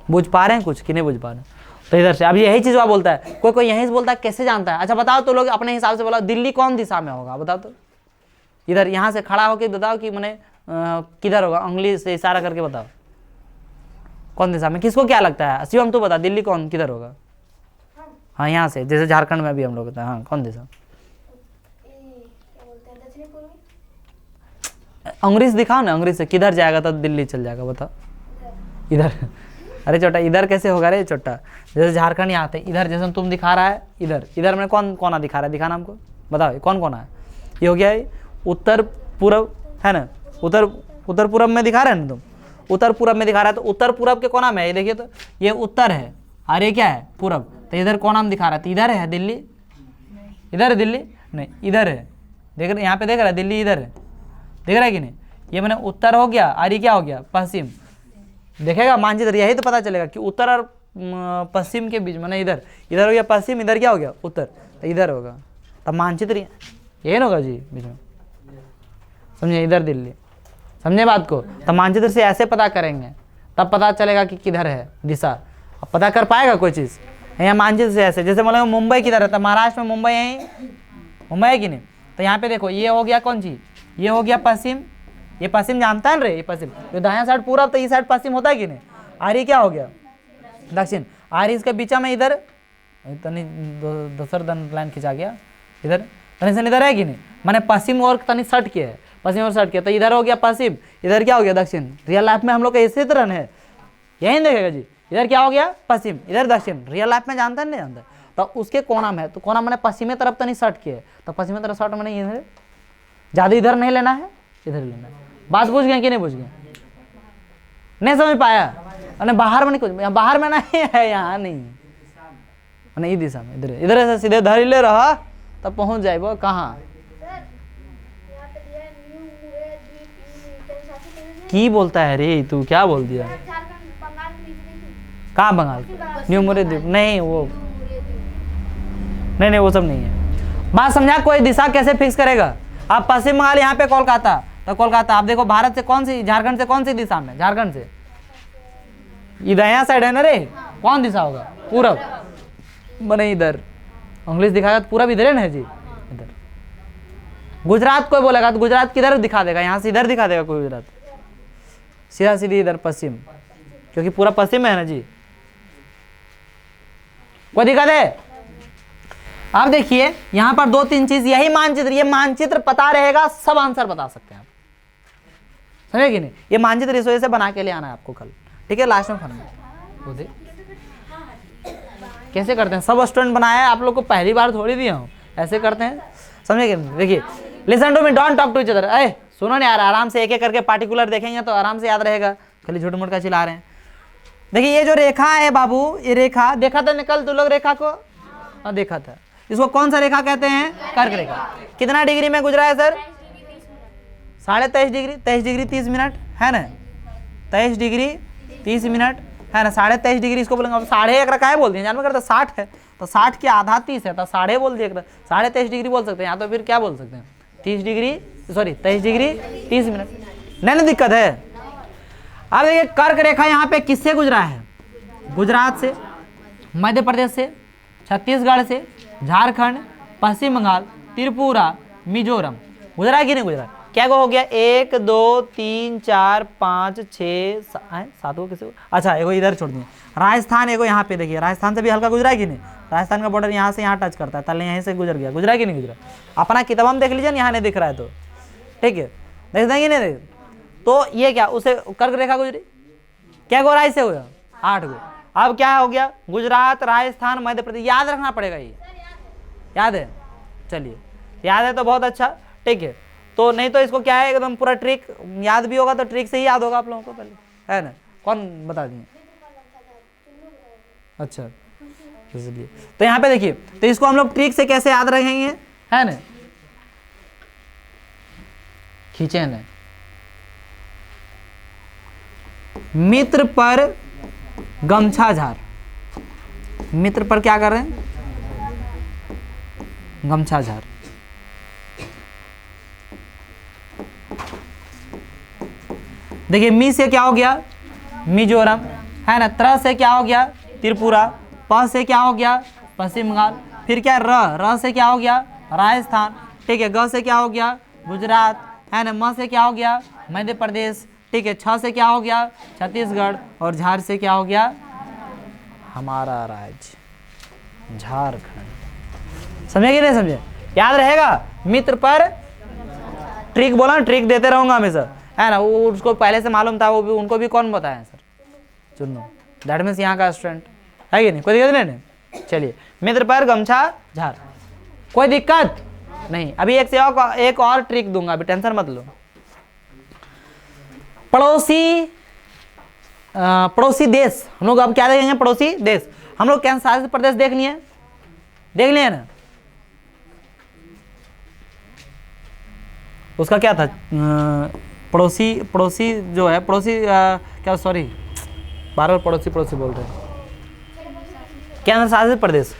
बुझ पा रहे हैं कुछ कि नहीं बुझ पा रहे हैं, तो इधर से। अब यही चीज वो बोलता है, कोई कोई यहीं से बोलता है, कैसे जानता है। अच्छा बताओ तो लोग अपने हिसाब से बोला, दिल्ली कौन दिशा में होगा बताओ तो, इधर यहाँ से खड़ा होकर बताओ कि मैंने किधर होगा, उंगली से इशारा करके बताओ कौन दिशा में, किसको क्या लगता है। शिवम तू बता, दिल्ली कौन किधर होगा। हाँ यहाँ से, जैसे झारखंड में भी हम लोग बताए, हाँ कौन दिशा, अंग्रेज दिखाओ ना, अंग्रेज से किधर जाएगा तो दिल्ली चल जाएगा, बताओ इधर। अरे छोटा इधर कैसे होगा रे छोटा, जैसे झारखंड यहाँ आते इधर, जैसे तुम दिखा रहा है इधर, इधर में कौन कोना दिखा रहा है, दिखाना हमको बताओ कौन कोना है। ये हो गया है उत्तर पूर्व है ना, उत्तर पूर्व में दिखा रहे हैं ना तुम, उत्तर पूर्व में दिखा रहा है, तो उत्तर पूर्व के कोना में है, ये देखिए तो ये उत्तर है और ये क्या है पूर्व, तो इधर कोना में दिखा रहा है, तो इधर है दिल्ली, इधर है दिल्ली नहीं, इधर है, देख रहे यहाँ पे देख रहा है दिल्ली इधर है, देख रहा है कि नहीं। ये मैंने उत्तर हो गया और ये क्या हो गया पश्चिम, देखेगा मानचित्र, यही तो पता चलेगा कि उत्तर और पश्चिम के बीच में, इधर इधर हो गया पश्चिम, इधर क्या हो गया उत्तर, तो इधर होगा, तब मानचित्र यही होगा जी बीच में, समझे, इधर दिल्ली, समझे बात को। तब मानचित्र से ऐसे पता करेंगे, तब पता चलेगा कि किधर है दिशा। अब पता कर पाएगा कोई चीज़, यहाँ मानचित्र से ऐसे, जैसे बोलेंगे मुंबई किधर है, तो महाराष्ट्र में मुंबई यहीं, मुंबई है कि नहीं। तो यहाँ पे देखो ये हो गया कौन चीज, ये हो गया पश्चिम, ये पश्चिम जानता है रे, ये पश्चिम, जो दाया साइड पूरा, तो ये साइड पश्चिम होता है कि नहीं। और ये क्या हो गया दक्षिण, और इसके बीच में इधर तनी दूसर लाइन खिंचा गया, इधर तनी से इधर है कि नहीं, मैंने पश्चिम और तनी सट किया है, पश्चिम और सट किया, तो इधर हो गया पश्चिम, इधर क्या हो गया दक्षिण। रियल लाइफ में हम लोग का इसी तरह है, यही देखेगा जी, इधर क्या हो गया पश्चिम, इधर दक्षिण, रियल लाइफ में जानता है नहीं जानता। तो उसके कोना में है, तो कोना मैंने पश्चिमी तरफ तनी सट किया है, तो पश्चिमी तरफ सट मैंने इधर, ज़्यादा इधर नहीं लेना है, इधर लेना है। बात बुझ गए कि नहीं बुझ गए, नहीं समझ पाया, अरे बाहर में नहीं, कुछ बाहर में नहीं है, यहाँ नहीं, मैंने ये दिशा में, इधर इधर से सीधे धर ले रहा तब पहुँच जाए वो कहाँ। की बोलता है रे तू, क्या बोल दिया, कहाँ बंगाल, न्यू मुरे द्वीप, नहीं वो नहीं वो सब नहीं है। बात समझा, कोई दिशा कैसे फिक्स करेगा। आप पश्चिम बंगाल, यहाँ पे कोलकाता, तो कोलकाता आप देखो भारत से कौन सी, झारखंड से कौन सी दिशा में, झारखंड से इधर यहाँ साइड है ना रे, कौन दिशा होगा पूरब, मैंने इधर इंग्लिश दिखाएगा तो पूरब इधर है ना जी, इधर। गुजरात कोई बोलेगा तो गुजरात किधर दिखा देगा, यहाँ से इधर दिखा देगा कोई गुजरात, सीधा सीधी इधर पश्चिम, क्योंकि पूरा पश्चिम में है ना जी। कोई दिक्कत है। आप देखिए यहाँ पर 2-3 चीज, यही मानचित्र, ये मानचित्र पता रहेगा सब आंसर बता सकते हैं आप, समझे कि नहीं। ये मानचित्र इस वजह से बना के ले आना है आपको कल, ठीक है, लास्ट में फन में कैसे करते हैं, सब स्टूडेंट बनाया है, आप लोग को पहली बार थोड़ी दिया हूँ, ऐसे करते हैं, समझे कि नहीं। देखिए listen to me, don't talk to each other. ए सुनो ना यार, आराम से एक एक करके पार्टिकुलर देखेंगे तो आराम से याद रहेगा, खाली झूठ मूठ का चिल्ला रहे हैं। देखिए ये जो रेखा है बाबू, ये रेखा देखा था निकल तू लोग रेखा को? हाँ देखा था। इसको कौन सा रेखा कहते हैं? कर्क रेखा। कितना डिग्री में गुजरा है सर? 23.5 डिग्री, 23 डिग्री 30 मिनट है ना, 23 डिग्री 30 मिनट है ना, 23.5 डिग्री इसको बोलेंगे। अब 1.5 रखा है बोल दिए, जानवर करता 60 है तो 60 की आधा 30 है तो 1.5 बोल दिया, 23.5 डिग्री बोल सकते हैं, या तो फिर क्या बोल सकते हैं 30 डिग्री, सॉरी 23 डिग्री 30 मिनट, नहीं ना दिक्कत है। अब देखिए कर्क रेखा यहाँ पे किससे गुजरा है? गुजरात से, मध्य प्रदेश से, छत्तीसगढ़ से, झारखंड, पश्चिम बंगाल, त्रिपुरा, मिजोरम। गुजरा कि नहीं गुजरा? क्या को हो गया? 1 2 3 4 5 6 7 को किसे? अच्छा एगो इधर छोड़ दिए, राजस्थान एगो यहाँ पे देखिए, राजस्थान से भी हल्का गुजरा है कि नहीं? राजस्थान का बॉर्डर यहाँ से यहाँ टच करता है, तले यहीं से गुजर गया, गुजरा कि नहीं गुजरा? अपना किताब में देख लीजिए ना, यहाँ नहीं दिख रहा है तो ठीक है, देख देंगे नहीं देख। तो ये क्या उसे कर्क रेखा गुजरी, क्या गो राय से हुआ? 8 गो। अब क्या हो गया? गुजरात, राजस्थान, मध्य प्रदेश, याद रखना पड़ेगा ये, याद है? चलिए याद है तो बहुत अच्छा, ठीक है। तो नहीं तो इसको क्या है, एकदम पूरा ट्रिक याद भी होगा तो ट्रिक से ही याद होगा आप लोगों को पहले, है ना? कौन बता दिए? अच्छा इसलिए तो यहाँ पे देखिए, तो इसको हम लोग ट्रिक से कैसे याद रखेंगे, है ना? खींचे ना, मित्र पर गमछा झार, मित्र पर क्या कर रहे हैं? गमछा झार। देखिए मी से क्या हो गया? मिजोरम, है ना? त्र से क्या हो गया? त्रिपुरा, प से क्या हो गया? पश्चिम बंगाल, फिर क्या र से क्या हो गया? राजस्थान, ठीक है। ग से क्या हो गया? गुजरात, है ना? म से क्या हो गया? मध्य प्रदेश, ठीक है। छ से क्या हो गया? छत्तीसगढ़, और झार से क्या हो गया? हमारा राज्य झारखंड। समझे कि नहीं समझे? याद रहेगा? मित्र पर ट्रिक बोला, ट्रिक देते रहूंगा हमेशा, है ना? वो उसको पहले से मालूम था, वो भी उनको भी कौन बताया सर? चुनो, दैट मीन्स यहाँ का स्टूडेंट है कि नहीं? कोई दिक्कत नहीं? चलिए, मित्र पर गमछा झार, कोई दिक्कत नहीं। अभी एक और ट्रिक दूंगा, अभी टेंशन मत लो। पड़ोसी देश, हम लोग अब क्या देखेंगे? पड़ोसी देश। हम लोग केंद्र शासित प्रदेश देख लिए ना? उसका क्या था? पड़ोसी जो है, पड़ोसी क्या, सॉरी बार बार पड़ोसी बोल रहे हैं, केंद्र शासित प्रदेश।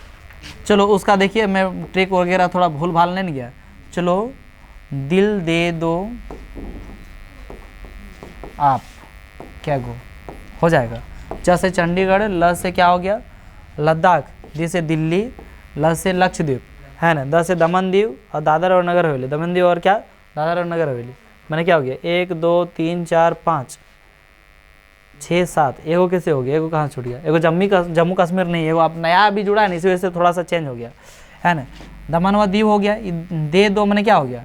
चलो उसका देखिए, मैं ट्रिक वगैरह थोड़ा भूल भाल नहीं गया। चलो, दिल दे दो आप, क्या गो हो जाएगा? च से चंडीगढ़, ल से क्या हो गया? लद्दाख, दी से दिल्ली, ल से लक्षद्वीप, है ना? द से दमन दीव और दादर और नगर हवेली, दमन दीव और क्या? दादर और नगर हवेली। मैंने क्या हो गया? 1 2 3 4 5 6 7, एगो कैसे हो गया? एगो कहाँ छूट गया? एगो जम्मू कश्मीर नहीं, एगो आप नया अभी जुड़ा है ना, इसी वजह से थोड़ा सा चेंज हो गया, है ना? दमन व दीव हो गया। दे दो मैंने क्या हो गया?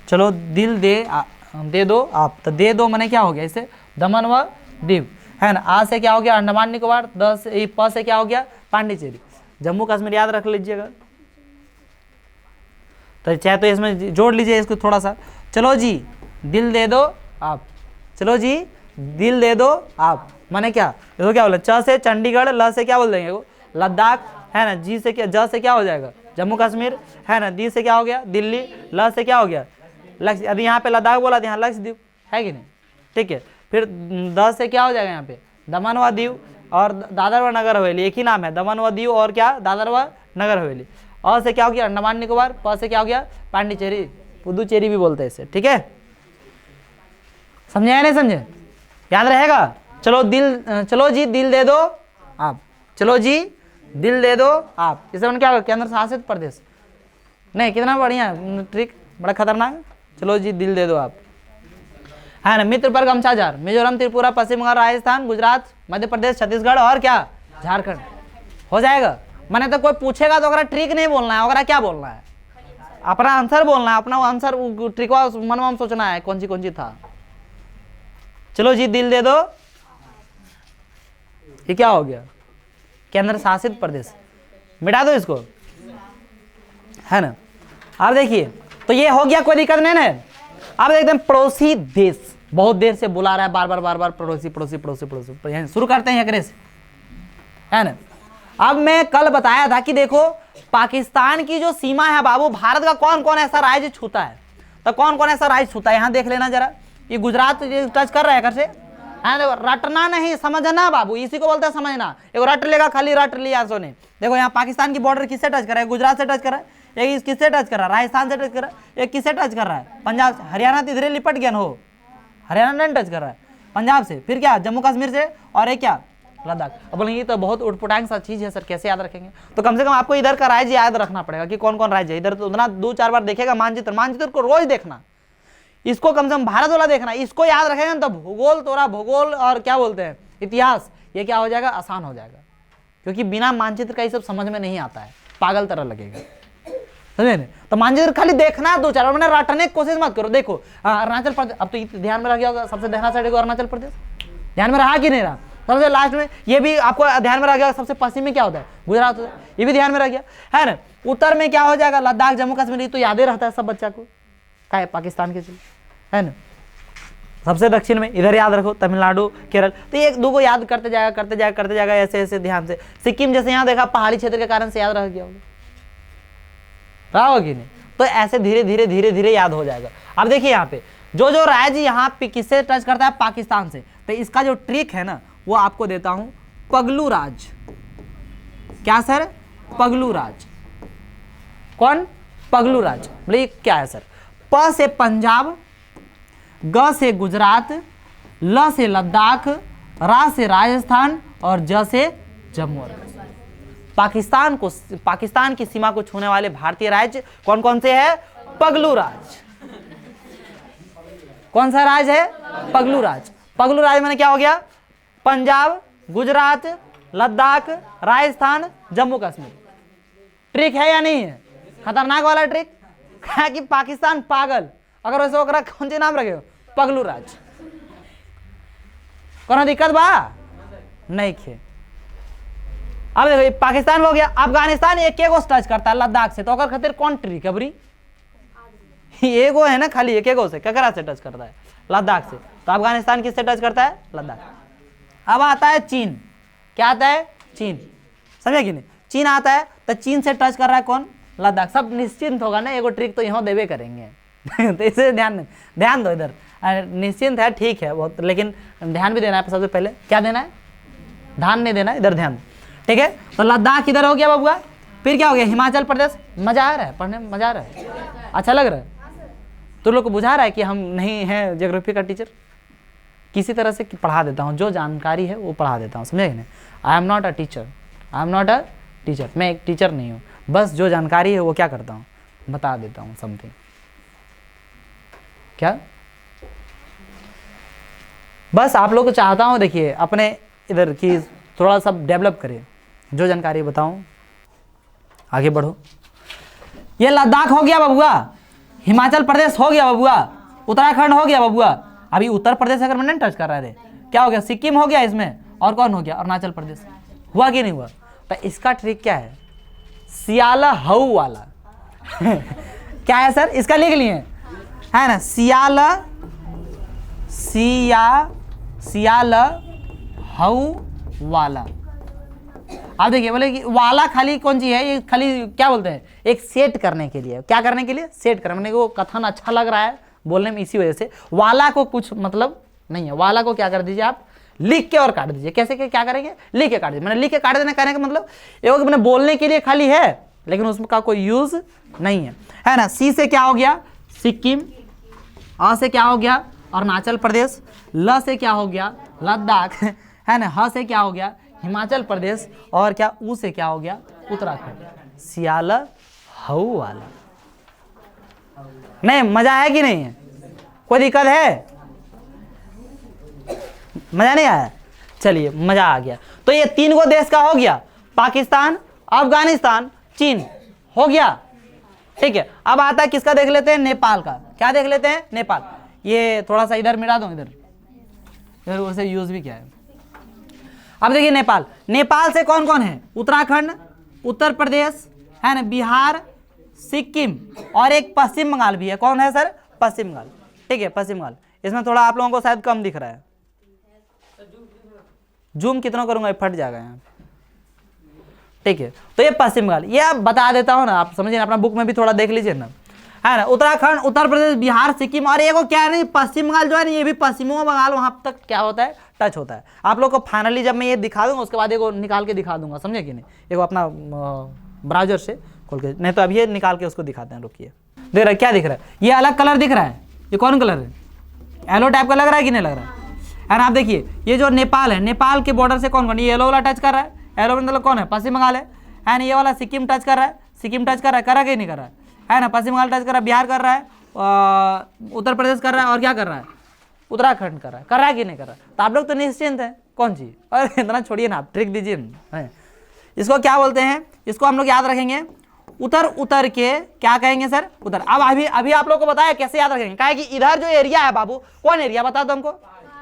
चलो, दिल दे दो आप, तो दे दो मैंने क्या हो गया? इसे दमन व दीव, है ना? आ से क्या हो गया? अंडमान निकोबार। प से क्या हो गया? पांडिचेरी। जम्मू कश्मीर याद रख लीजिएगा, तो चाहे तो इसमें जोड़ लीजिए इसको थोड़ा सा। चलो जी, दिल दे दो आप, चलो जी दिल दे दो आप, माने क्या? देखो क्या बोला? च से चंडीगढ़, ल से क्या बोल देंगे? वो लद्दाख, है ना? जी से क्या? ज से क्या हो जाएगा? जम्मू कश्मीर, है ना? दी से क्या हो गया? दिल्ली, ल से क्या हो गया? लक्ष्य। अभी यहाँ पे लद्दाख बोला था, यहाँ लक्षद्वीप, है कि नहीं? ठीक है। फिर द से क्या हो जाएगा? यहाँ पे दमन व दीव और दादर व नगर हवेली, एक ही नाम है, दमन व दीव और क्या? दादर व नगर हवेली। अ से क्या हो गया? अंडमान निकोबार। प से क्या हो गया? पांडिचेरी, पुदुचेरी भी बोलते हैं इसे, ठीक है? समझे या नहीं समझे? याद रहेगा? चलो जी दिल दे दो आप, चलो जी दिल दे दो आप। इसे क्या होगा? केंद्र शासित प्रदेश। नहीं, कितना बढ़िया ट्रिक, बड़ा खतरनाक। चलो जी दिल दे दो आप, है ना? मित्र पर गमछा झार, मिजोरम, त्रिपुरा, पश्चिम बंगाल, राजस्थान, गुजरात, मध्य प्रदेश, छत्तीसगढ़ और क्या? झारखंड। हो जाएगा? मैंने तो कोई पूछेगा तो अगर ट्रिक नहीं बोलना है, अगर क्या बोलना है? अपना आंसर बोलना है, अपना आंसर ट्रिक मन में सोचना है कौन सी था। चलो जी दिल दे दो, ये क्या हो गया? केंद्र शासित प्रदेश, मिटा दो इसको, है ना? अब देखिए, तो ये हो गया, कोई दिक्कत नहीं ना। अब देखते हैं पड़ोसी देश, बहुत देर से बुला रहा है बार बार पड़ोसी पड़ोसी पड़ोसी पड़ोसी। शुरू करते हैं एकरे से, है ना। अब मैं कल बताया था कि देखो पाकिस्तान की जो सीमा है बाबू, भारत का कौन कौन ऐसा राज्य छूता है, तो कौन कौन ऐसा राज्य छूता है यहाँ देख लेना जरा। ये गुजरात टच कर रहा है कैसे, है ना। रटना नहीं, समझना बाबू, इसी को बोलते हैं समझना। एक रट लेगा, खाली रट लिया सो ने। देखो यहाँ पाकिस्तान की बॉर्डर किससे टच कर रहा है, गुजरात से टच कर रहा है, एक किससे टच कर रहा है, राजस्थान से टच कर रहा है, एक किससे टच कर रहा है, पंजाब से। हरियाणा तो इधरे लिपट गया ना, हो हरियाणा नहीं टच कर रहा है, पंजाब से। फिर क्या, जम्मू कश्मीर से, और एक क्या, लद्दाख। अब बोलेंगे ये तो बहुत उटपुटांग सा चीज है सर, कैसे याद रखेंगे। तो कम से कम आपको इधर का राज्य याद रखना पड़ेगा कि कौन कौन राज्य है इधर। तो उतना 2-4 बार देखेगा मानचित्र, मानचित्र को रोज देखना, इसको कम से कम भारत वाला देखना, इसको याद रखेगा ना तो भूगोल, तोरा भूगोल और क्या बोलते हैं इतिहास, ये क्या हो जाएगा, आसान हो जाएगा। क्योंकि बिना मानचित्र का ये सब समझ में नहीं आता है, पागल तरह लगेगा, समझे ना। तो मानचित्र खाली देखना 2-4 बार, मैंने रटने की कोशिश मत करो। देखो अरुणाचल प्रदेश, अब तो ध्यान में रह गया होगा, सबसे दहना साइड को अरुणाचल प्रदेश ध्यान में रहा कि नहीं रहा। सबसे लास्ट में ये भी आपको ध्यान में रह गया, सबसे पश्चिम में क्या होता है, गुजरात होता है, ये भी ध्यान में रह गया, है ना। उत्तर में क्या हो जाएगा, लद्दाख, जम्मू कश्मीर, तो याद ही रहता है सब बच्चा को, क्या है, पाकिस्तान के, है ना। सबसे दक्षिण में इधर याद रखो, तमिलनाडु, केरल। तो ये 1-2 को याद करते जाएगा ऐसे ऐसे ध्यान से। सिक्किम जैसे यहाँ देखा, पहाड़ी क्षेत्र के कारण से याद रह गया होगा, रहा होगा कि नहीं। तो ऐसे धीरे धीरे धीरे धीरे याद हो जाएगा। अब देखिए यहाँ पे जो जो राज्य यहाँ पे किससे टच करता है, पाकिस्तान से। तो इसका जो ट्रिक है ना वो आपको देता हूं, पगलू राज। क्या सर, पगलू राज। कौन, पगलू राज। बोले क्या है सर, प से पंजाब, ग से गुजरात, ल से लद्दाख, रा से राजस्थान और ज से जम्मू और कश्मीर। पाकिस्तान की सीमा को छूने वाले भारतीय राज्य कौन कौन से है, पगलू राज। कौन सा राज है, पगलू राज। पगलू राज मैंने क्या हो गया, पंजाब, गुजरात, लद्दाख, राजस्थान, जम्मू कश्मीर। ट्रिक है या नहीं है, खतरनाक वाला ट्रिक है कि पाकिस्तान पागल, अगर वैसे ओकरा कौन सी नाम रखे हो, पगलू राज। कोनो दिक्कत बा नहीं खे। अब देखो पाकिस्तान हो गया, अफगानिस्तान एक टच करता है लद्दाख से, तो अगर खातिर कौन ट्रिक है बरी, एगो है ना खाली, एक से ककरा से टच करता है, लद्दाख से। तो अफगानिस्तान किससे टच करता है, लद्दाख। अब आता है चीन, क्या आता है, चीन, समझे कि नहीं। चीन आता है तो चीन से टच कर रहा है कौन, लद्दाख। सब निश्चिंत होगा ना, एगो ट्रिक तो यहाँ देवे करेंगे तो इसे ध्यान दो इधर, निश्चिंत है ठीक है बहुत, लेकिन ध्यान भी देना है। सबसे पहले क्या देना है, ध्यान नहीं देना, इधर ध्यान, ठीक है। तो लद्दाख इधर हो गया बबुआ। फिर क्या हो गया, हिमाचल प्रदेश। मजा आ रहा है पढ़ने में, मजा आ रहा है, अच्छा लग रहा है। तो लोग को बुझा रहा है कि हम नहीं हैं ज्योग्राफी का टीचर, किसी तरह से पढ़ा देता हूँ, जो जानकारी है वो पढ़ा देता हूँ, समझे कि नहीं। I am not a teacher, I am not a teacher, मैं एक टीचर नहीं हूँ, बस जो जानकारी है वो क्या करता हूँ, बता देता हूँ समथिंग। क्या, बस आप लोग को चाहता हूँ देखिए अपने इधर की थोड़ा सा डेवलप करिए, जो जानकारी बताऊँ आगे बढ़ो। ये लद्दाख हो गया बबुआ, हिमाचल प्रदेश हो गया बबुआ, उत्तराखंड हो गया बबुआ। अभी उत्तर प्रदेश अगर मैंने टच कर रहा है, क्या हो गया, सिक्किम हो गया इसमें, और कौन हो गया, अरुणाचल प्रदेश। हुआ कि नहीं हुआ। तो इसका ट्रिक क्या है, सियाला हऊ वाला क्या है सर, इसका लिख लिए है ना, सियाला हऊ वाला। आप देखिए बोले कि वाला खाली कौन सी है, ये खाली क्या बोलते हैं, एक सेट करने के लिए, क्या करने के लिए, सेट करने को। कथन अच्छा लग रहा है बोलने में, इसी वजह से वाला को कुछ मतलब नहीं है। वाला को क्या कर दीजिए आप, लिख के और काट दीजिए। कैसे के क्या करेंगे, लिख के काट दीजिए। मैंने लिख के काट देना कहने का मतलब ये मैंने बोलने के लिए खाली है, लेकिन उसका कोई यूज नहीं है ना। सी से क्या हो गया, सिक्किम। अ से क्या हो गया, अरुणाचल प्रदेश। ल से क्या हो गया, लद्दाख, है ना। ह से क्या हो गया, हिमाचल प्रदेश। और क्या, ऊ से क्या हो गया, उत्तराखंड। सियाला हऊ वाला। नहीं, मजा है कि नहीं है, कोई दिक्कत है, मजा नहीं आया, चलिए मजा आ गया। तो ये 3 गो देश का हो गया, पाकिस्तान, अफगानिस्तान, चीन, हो गया, ठीक है। अब आता है किसका, देख लेते हैं, नेपाल का। क्या देख लेते हैं, नेपाल। ये थोड़ा सा इधर मिटा दो, इधर वैसे यूज भी क्या है। अब देखिए नेपाल, नेपाल से कौन कौन है, उत्तराखंड, उत्तर प्रदेश, है ना, बिहार, सिक्किम और एक पश्चिम बंगाल भी है। कौन है सर? पश्चिम बंगाल। ठीक है, पश्चिम बंगाल। इसमें थोड़ा आप लोगों को शायद कम दिख रहा है, जूम कितना करूंगा फट जाएगा यहाँ। ठीक है, तो ये पश्चिम बंगाल, ये आप बता देता हूँ ना, आप समझिए, अपना बुक में भी थोड़ा देख लीजिए ना, है ना। उत्तराखंड, उत्तर प्रदेश, बिहार, सिक्किम, और ये को क्या है नहीं, पश्चिम बंगाल जो है ना, ये भी पश्चिम बंगाल वहां तक क्या होता है, टच होता है। आप लोग को फाइनली जब मैं ये दिखा दूंगा उसके बाद एगो निकाल के दिखा दूंगा, समझे कि नहीं, एगो अपना ब्राउजर से खोल के, नहीं तो अभी ये निकाल के उसको दिखाते हैं। रुकिए, देख रहा है क्या दिख रहा है, ये अलग कलर दिख रहा है, ये कौन कलर है, येलो टाइप का लग रहा है कि नहीं लग रहा है। आप देखिए ये जो नेपाल है, नेपाल के बॉर्डर से कौन कौन, ये येलो वाला टच कर रहा है, येलो मतलब कौन है, पश्चिम बंगाल है ना। ये वाला सिक्किम टच कर रहा है, सिक्किम टच कर रहा है, कर रहा कि नहीं कर रहा है ना। पश्चिम बंगाल टच कर रहा है, बिहार कर रहा है, उत्तर प्रदेश कर रहा है, और क्या कर रहा है, उत्तराखंड कर रहा है कि नहीं कर रहा है। तो आप लोग तो निश्चिंत है, कौन सी, अरे इतना छोड़िए ना, आप ट्रिक दीजिए ना। इसको क्या बोलते हैं, इसको हम लोग याद रखेंगे, उतर के क्या कहेंगे सर, उतर। अब अभी आप लोग को बताया कैसे याद रखेंगे, क्या है कि इधर जो एरिया है बाबू, कौन एरिया बता दो हमको,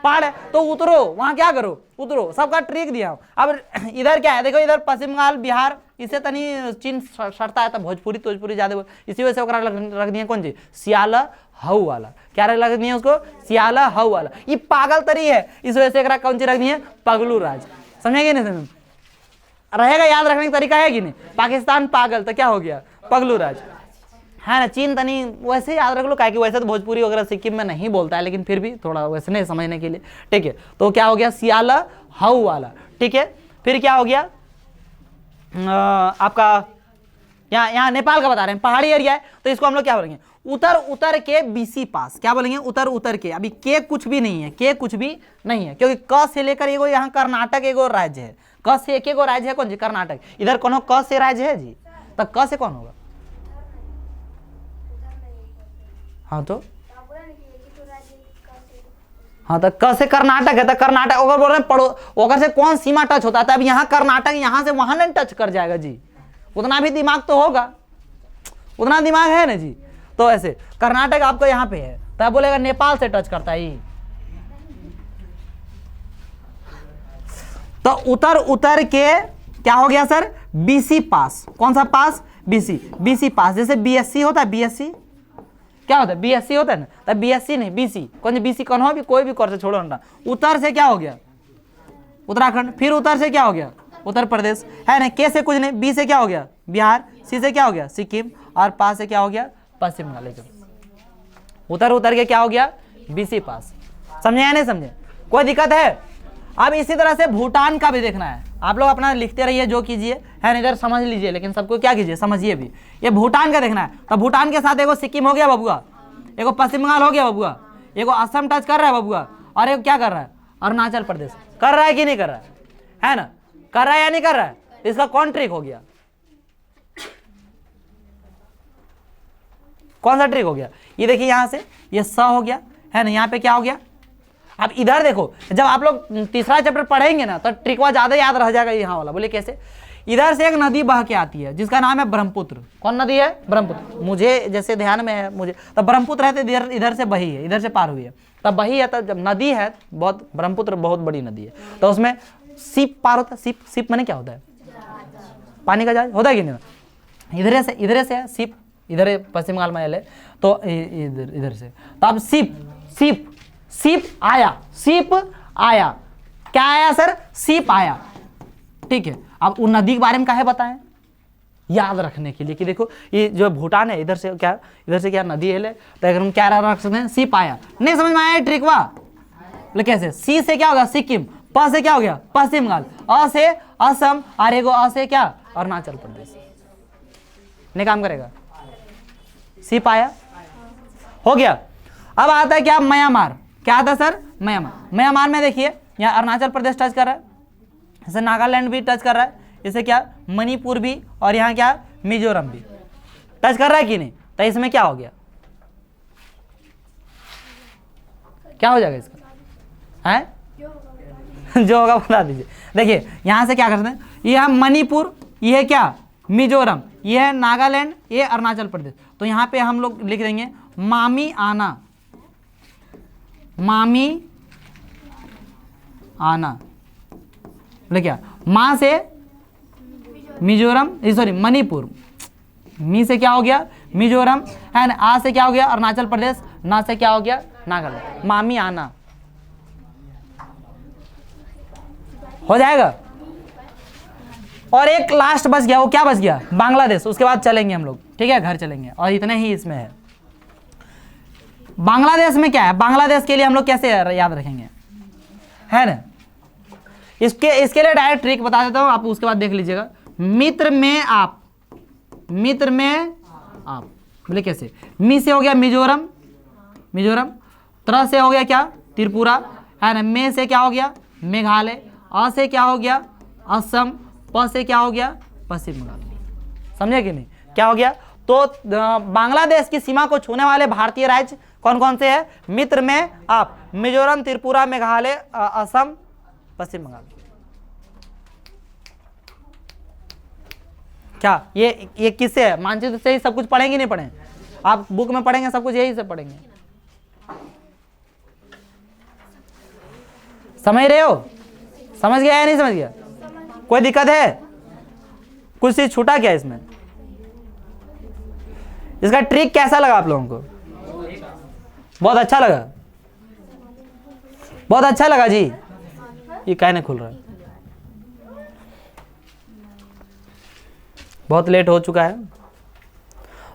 पहाड़ है, तो उतरो वहां, क्या करो, उतरो, सबका ट्रिक दिया। अब इधर क्या है, देखो इधर पश्चिम बंगाल, बिहार, इससे तनी चीन सटता है, तो भोजपुरी ज्यादा, इसी वजह से रख दिए कौन सी, सियाला हऊ वाला, क्या रख दिए उसको, सियाला हऊ वाला। ये पागल तरी है, इस वजह से कौन सी रख दिए, पगलू राज। समझेंगे नहीं, समझ रहेगा, याद रखने का तरीका है कि नहीं। पाकिस्तान पागल, तो क्या हो गया, पगलू राज, है ना। चीन तनी वैसे याद रख लो, क्या कि वैसे तो भोजपुरी वगैरह सिक्किम में नहीं बोलता है, लेकिन फिर भी थोड़ा वैसे नहीं समझने के लिए। ठीक है, तो क्या हो गया, सियाला हऊ वाला। ठीक है, फिर क्या हो गया आपका, यहाँ नेपाल का बता रहे हैं, पहाड़ी एरिया है, तो इसको हम लोग क्या बोलेंगे, उतर के बीसी पास, क्या बोलेंगे, उतर के। अभी के कुछ भी नहीं है, के कुछ भी नहीं है, क्योंकि क से लेकर एगो यहाँ कर्नाटक एगो राज्य है, क से एक एगो राज्य है, कौन सी, कर्नाटक। इधर कौन क से राज्य है जी, तो क से कौन होगा, हाँ तो क से कर्नाटक है, तो कर्नाटक अगर बोल रहे हैं पढ़ो, अगर से कौन सीमा टच होता है, तो अब यहाँ कर्नाटक यहाँ से वहां नहीं टच कर जाएगा जी, उतना भी दिमाग तो होगा, उतना दिमाग है ना जी। तो ऐसे कर्नाटक आपको यहाँ पे है, तो आप बोलेगा नेपाल से टच करता है। तो उतर के क्या हो गया सर, बीसी पास। कौन सा पास, बीसी पास। जैसे बीएससी होता है, बीएससी क्या होता है, बीएससी होता है ना, तो बीएससी नहीं, बीसी। कौन सी बीसी, कौन हो भी, कोई भी कोर्स से छोड़ो ना। उतर से क्या हो गया, उत्तराखंड। फिर उतर से क्या हो गया, उत्तर प्रदेश, है ना। के से कुछ नहीं, बी से क्या हो गया, बिहार। सी से क्या हो गया, सिक्किम। और पास से क्या हो गया, पश्चिम बंगाल। उतर के क्या हो गया, बीसी पास। समझे या नहीं समझे, कोई दिक्कत है। अब इसी तरह से भूटान का भी देखना है, आप लोग अपना लिखते रहिए, जो कीजिए, है ना, इधर समझ लीजिए, लेकिन सबको क्या कीजिए, समझिए भी। ये भूटान का देखना है, तो भूटान के साथ एगो सिक्किम हो गया बबुआ, एगो पश्चिम बंगाल हो गया बबुआ, एगो असम टच कर रहा है बबुआ, और एगो क्या कर रहा है, अरुणाचल प्रदेश। कर रहा है कि नहीं कर रहा है ना, कर रहा है या नहीं कर रहा है, इसका कौन ट्रिक हो गया, कौन सा ट्रिक हो गया। ये देखिए यहाँ से ये स हो गया, है ना, यहाँ पे क्या हो गया। अब इधर देखो, जब आप लोग तीसरा चैप्टर पढ़ेंगे ना, तो ट्रिकवा ज्यादा याद रह जाएगा। यहाँ वाला बोले कैसे, इधर से एक नदी बह के आती है जिसका नाम है ब्रह्मपुत्र। कौन नदी है, ब्रह्मपुत्र। मुझे जैसे ध्यान में है, मुझे तो ब्रह्मपुत्र है, तो इधर से बही है, इधर से पार हुई है, तब बही है। तो जब नदी है, बहुत ब्रह्मपुत्र बहुत बड़ी नदी है, तो उसमें सीप पार होता है। सीप माने क्या होता है, पानी का जहाज होता है कि नहीं। इधर से है सीप, इधर पश्चिम बंगाल में है, तो इधर से, तो अब सीप आया, क्या आया सर, सीप आया। ठीक है, अब उन नदी के बारे में काहे बताएं, याद रखने के लिए कि देखो ये जो भूटान है, इधर से क्या नदी है, तो अगर हम क्या रख सकते हैं, सीप आया। नहीं समझ में आया ट्रिक वाह, कैसे। सी से क्या होगा, सिक्किम। प से क्या हो गया, पश्चिम बंगाल। अ से असम, और एगो अ से क्या, अरुणाचल प्रदेश। नहीं काम करेगा, सीप आया, हो गया। अब आता है क्या, म्यांमार। क्या आता है सर, म्यांमार में देखिए, यहाँ अरुणाचल प्रदेश टच कर रहा है, जैसे नागालैंड भी टच कर रहा है, जैसे क्या मणिपुर भी, और यहाँ क्या मिजोरम भी टच कर रहा है कि नहीं। तो इसमें क्या हो गया, क्या हो जाएगा इसका, है जो होगा बता दीजिए। देखिए यहाँ से क्या करते हैं, ये है मणिपुर, ये है क्या मिजोरम, ये है नागालैंड, ये अरुणाचल प्रदेश। तो यहाँ पे हम लोग लिख देंगे मामी आना, बोले क्या, माँ से मिजोरम, सॉरी मणिपुर, मी से क्या हो गया मिजोरम, है ना। आ से क्या हो गया अरुणाचल प्रदेश, ना से क्या हो गया नागालैंड। मामी आना हो जाएगा। और एक लास्ट बच गया, वो क्या बच गया बांग्लादेश। उसके बाद चलेंगे हम लोग, ठीक है, घर चलेंगे। और इतने ही इसमें है। बांग्लादेश में क्या है, बांग्लादेश के लिए हम लोग कैसे याद रखेंगे, है ना। इसके लिए डायरेक्ट ट्रिक बता देता हूं, आप उसके बाद देख लीजिएगा। मित्र में आप, मित्र में आप बोले कैसे, मी से हो गया मिजोरम, मिजोरम। त्र से हो गया क्या त्रिपुरा, है ना। मे से क्या हो गया मेघालय। अ से क्या हो गया असम। प से क्या हो गया पश्चिम बंगाल। समझे कि नहीं, क्या हो गया। तो बांग्लादेश की सीमा को छूने वाले भारतीय राज्य कौन कौन से है, मित्र में आप, मिजोरम, त्रिपुरा, मेघालय, असम, पश्चिम बंगाल। क्या ये किससे है, मानचित्र से ही सब कुछ पढ़ेंगे नहीं पढ़ें, आप बुक में पढ़ेंगे सब कुछ यही से पढ़ेंगे। समझ रहे हो, समझ गया या नहीं समझ गया, कोई दिक्कत है, कुछ चीज छूटा क्या इसमें। इसका ट्रिक कैसा लगा आप लोगों को, बहुत अच्छा लगा, बहुत अच्छा लगा जी। ये क्या नहीं खुल रहा है, बहुत लेट हो चुका है।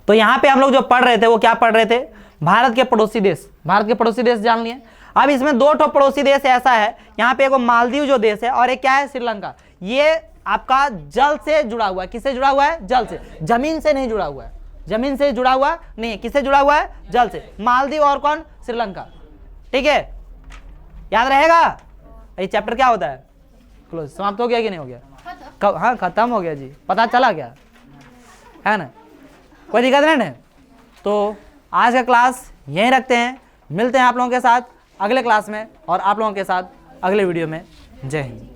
तो यहां पे हम लोग जो पढ़ रहे थे वो क्या पढ़ रहे थे, भारत के पड़ोसी देश। भारत के पड़ोसी देश जान लिए। अब इसमें दो ठो पड़ोसी देश ऐसा है, यहाँ पे एक मालदीव जो देश है और एक क्या है श्रीलंका। ये आपका जल से जुड़ा हुआ है, किससे जुड़ा हुआ है, जल से, जमीन से नहीं जुड़ा हुआ है, जमीन से जुड़ा हुआ नहीं है, किससे जुड़ा हुआ है, जल से। मालदीव और कौन, श्रीलंका, ठीक है, याद रहेगा। ये चैप्टर क्या होता है, क्लोज, समाप्त हो गया कि नहीं हो गया, कब, हाँ खत्म हो गया जी, पता चला क्या, है ना, कोई दिक्कत नहीं ना। तो आज का क्लास यहीं रखते हैं, मिलते हैं आप लोगों के साथ अगले क्लास में और आप लोगों के साथ अगले वीडियो में। जय हिंद।